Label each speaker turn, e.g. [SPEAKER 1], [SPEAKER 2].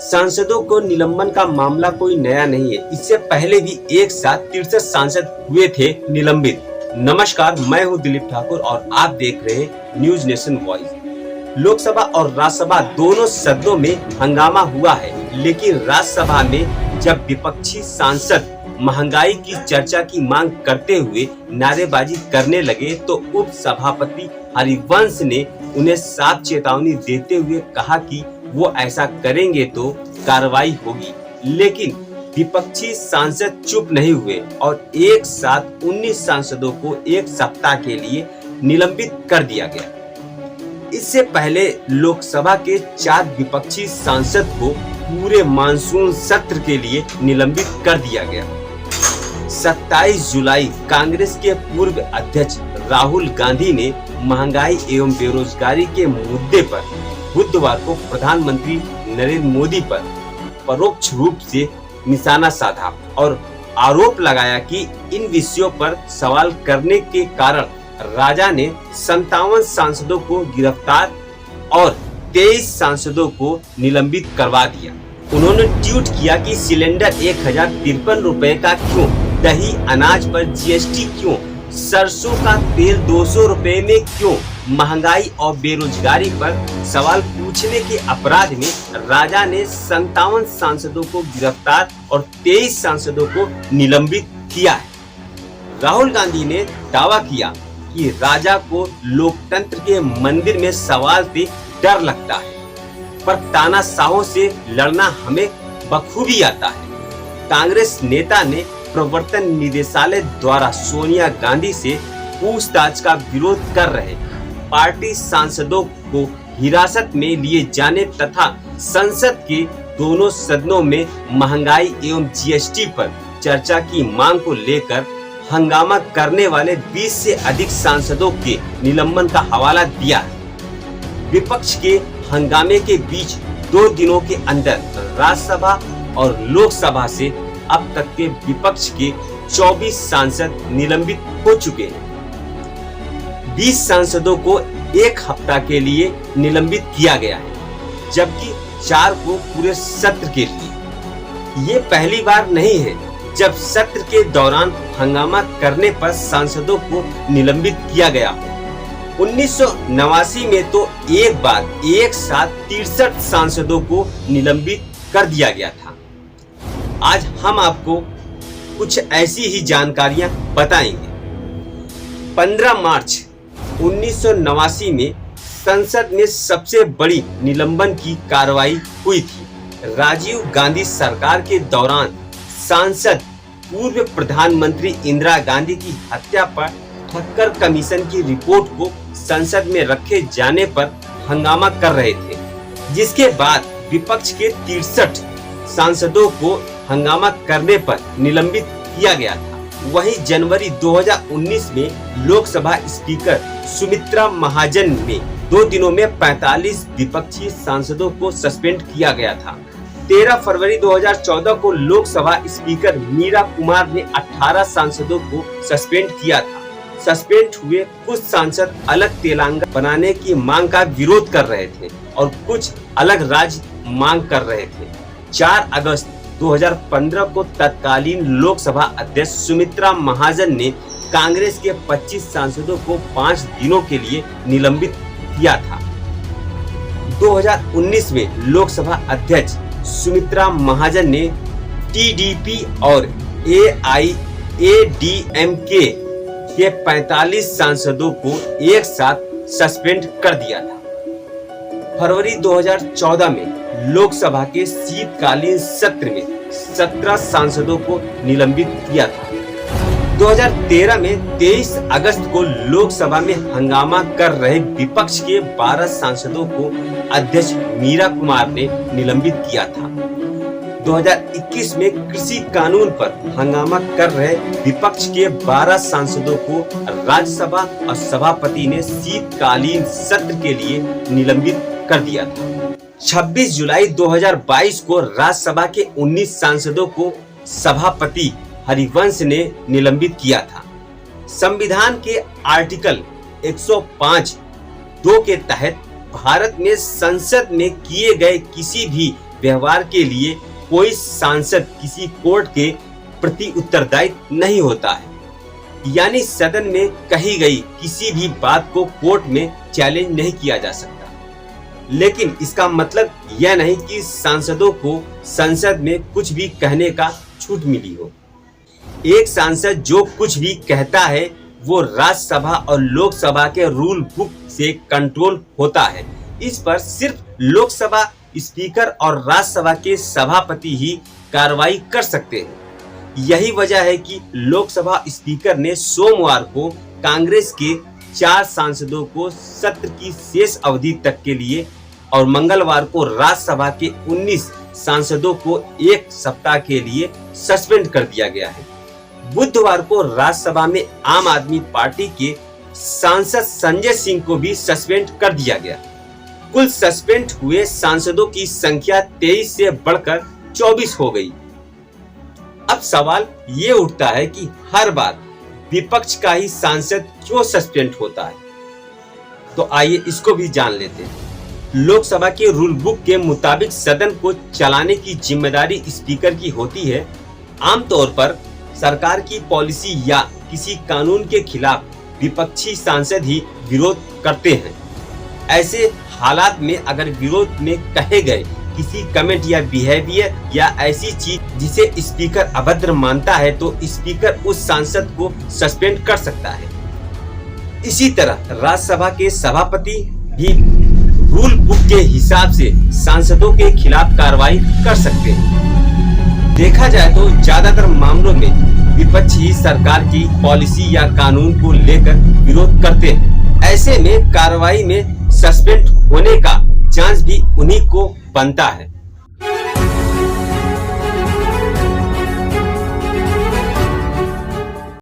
[SPEAKER 1] सांसदों को निलंबन का मामला कोई नया नहीं है। इससे पहले भी एक साथ 63 सांसद हुए थे निलंबित। नमस्कार, मैं हूं दिलीप ठाकुर और आप देख रहे हैं न्यूज नेशन वॉइस। लोकसभा और राज्यसभा दोनों सदनों में हंगामा हुआ है, लेकिन राज्यसभा में जब विपक्षी सांसद महंगाई की चर्चा की मांग करते हुए नारेबाजी करने लगे तो उप सभापति हरिवंश ने उन्हें साफ चेतावनी देते हुए कहा कि वो ऐसा करेंगे तो कार्रवाई होगी। लेकिन विपक्षी सांसद चुप नहीं हुए और एक साथ 19 सांसदों को एक सप्ताह के लिए निलंबित कर दिया गया। इससे पहले लोकसभा के 4 विपक्षी सांसद को पूरे मानसून सत्र के लिए निलंबित कर दिया गया। 27 जुलाई कांग्रेस के पूर्व अध्यक्ष राहुल गांधी ने महंगाई एवं बेरोजगारी के मुद्दे पर बुधवार को प्रधानमंत्री नरेंद्र मोदी पर परोक्ष रूप से निशाना साधा और आरोप लगाया कि इन विषयों पर सवाल करने के कारण राजा ने 57 सांसदों को गिरफ्तार और 23 सांसदों को निलंबित करवा दिया। उन्होंने ट्वीट किया कि सिलेंडर 1053 रुपए का क्यों, दही अनाज पर जीएसटी क्यों, सरसों का तेल 200 रुपए में क्यों। महंगाई और बेरोजगारी पर सवाल पूछने के अपराध में राजा ने 57 सांसदों को गिरफ्तार और 23 सांसदों को निलंबित किया है। राहुल गांधी ने दावा किया कि राजा को लोकतंत्र के मंदिर में सवाल से डर लगता है, पर तानाशाहों से लड़ना हमें बखूबी आता है। कांग्रेस नेता ने प्रवर्तन निदेशालय द्वारा सोनिया गांधी से पूछताछ का विरोध कर रहे पार्टी सांसदों को हिरासत में लिए जाने तथा संसद के दोनों सदनों में महंगाई एवं जीएसटी पर चर्चा की मांग को लेकर हंगामा करने वाले 20 से अधिक सांसदों के निलंबन का हवाला दिया है। विपक्ष के हंगामे के बीच 2 दिनों के अंदर राज्यसभा और लोकसभा से अब तक के विपक्ष के 24 सांसद निलंबित हो चुके हैं। 20 सांसदों को 1 हफ्ता के लिए निलंबित किया गया है, जबकि 4 को पूरे सत्र के लिए। ये पहली बार नहीं है जब सत्र के दौरान हंगामा करने पर सांसदों को निलंबित किया गया। 1989 में तो एक बार एक साथ 63 सांसदों को निलंबित कर दिया गया था। आज हम आपको कुछ ऐसी ही जानकारियां बताएंगे। 15 मार्च 1989 में संसद में सबसे बड़ी निलंबन की कार्रवाई हुई थी। राजीव गांधी सरकार के दौरान सांसद पूर्व प्रधानमंत्री इंदिरा गांधी की हत्या पर ठक्कर कमीशन की रिपोर्ट को संसद में रखे जाने पर हंगामा कर रहे थे, जिसके बाद विपक्ष के 63 सांसदों को हंगामा करने पर निलंबित किया गया था। वहीं जनवरी 2019 में लोकसभा स्पीकर सुमित्रा महाजन ने 2 दिनों में 45 विपक्षी सांसदों को सस्पेंड किया गया था। 13 फरवरी 2014 को लोकसभा स्पीकर मीरा कुमार ने 18 सांसदों को सस्पेंड किया था। सस्पेंड हुए कुछ सांसद अलग तेलंगाना बनाने की मांग का विरोध कर रहे थे और कुछ अलग राज्य मांग कर रहे थे। 4 अगस्त 2015 को तत्कालीन लोकसभा अध्यक्ष सुमित्रा महाजन ने कांग्रेस के 25 सांसदों को 5 दिनों के लिए निलंबित किया था। 2019 में लोकसभा अध्यक्ष सुमित्रा महाजन ने टीडीपी और एआईएडीएमके के 45 सांसदों को एक साथ सस्पेंड कर दिया था। फरवरी 2014 में लोकसभा के शीतकालीन सत्र में 17 सांसदों को निलंबित किया था। 2013 में 23 अगस्त को लोकसभा में हंगामा कर रहे विपक्ष के 12 सांसदों को अध्यक्ष मीरा कुमार ने निलंबित किया था। 2021 में कृषि कानून पर हंगामा कर रहे विपक्ष के 12 सांसदों को राज्यसभा और सभापति ने शीतकालीन सत्र के लिए निलंबित कर दिया था। 26 जुलाई 2022 को राज्यसभा के 19 सांसदों को सभापति हरिवंश ने निलंबित किया था। संविधान के आर्टिकल 105(2) के तहत भारत में संसद में किए गए किसी भी व्यवहार के लिए कोई सांसद किसी कोर्ट के प्रति उत्तरदायी नहीं होता है। यानी सदन में कही गई किसी भी बात को कोर्ट में चैलेंज नहीं किया जा सकता। लेकिन इसका मतलब यह नहीं कि सांसदों को संसद में कुछ भी कहने का छूट मिली हो। एक सांसद जो कुछ भी कहता है वो राज्यसभा और लोकसभा के रूल बुक से कंट्रोल होता है। इस पर सिर्फ लोकसभा स्पीकर और राज्यसभा के सभापति ही कार्रवाई कर सकते हैं। यही वजह है कि लोकसभा स्पीकर ने सोमवार को कांग्रेस के 4 सांसदों को सत्र की शेष अवधि तक के लिए और मंगलवार को राज्यसभा के 19 सांसदों को 1 सप्ताह के लिए सस्पेंड कर दिया गया है। बुधवार को राज्यसभा में आम आदमी पार्टी के सांसद संजय सिंह को भी सस्पेंड कर दिया गया। कुल सस्पेंड हुए सांसदों की संख्या 23 से बढ़कर 24 हो गई। अब सवाल ये उठता है कि हर बार विपक्ष का ही सांसद क्यों सस्पेंड होता है। तो आइए इसको भी जान लेते हैं। लोकसभा के रूल बुक के मुताबिक सदन को चलाने की जिम्मेदारी स्पीकर की होती है। आमतौर पर सरकार की पॉलिसी या किसी कानून के खिलाफ विपक्षी सांसद ही विरोध करते हैं। ऐसे हालात में अगर विरोध में कहे गए किसी कमेंट या बिहेवियर या ऐसी चीज जिसे स्पीकर अभद्र मानता है तो स्पीकर उस सांसद को सस्पेंड कर सकता है। इसी तरह राज्यसभा के सभापति भी रूल बुक के हिसाब से सांसदों के खिलाफ कार्रवाई कर सकते हैं। देखा जाए तो ज्यादातर मामलों में विपक्ष ही सरकार की पॉलिसी या कानून को लेकर विरोध करते हैं। ऐसे में कार्रवाई में सस्पेंड होने का चांस भी उन्हीं को बनता है।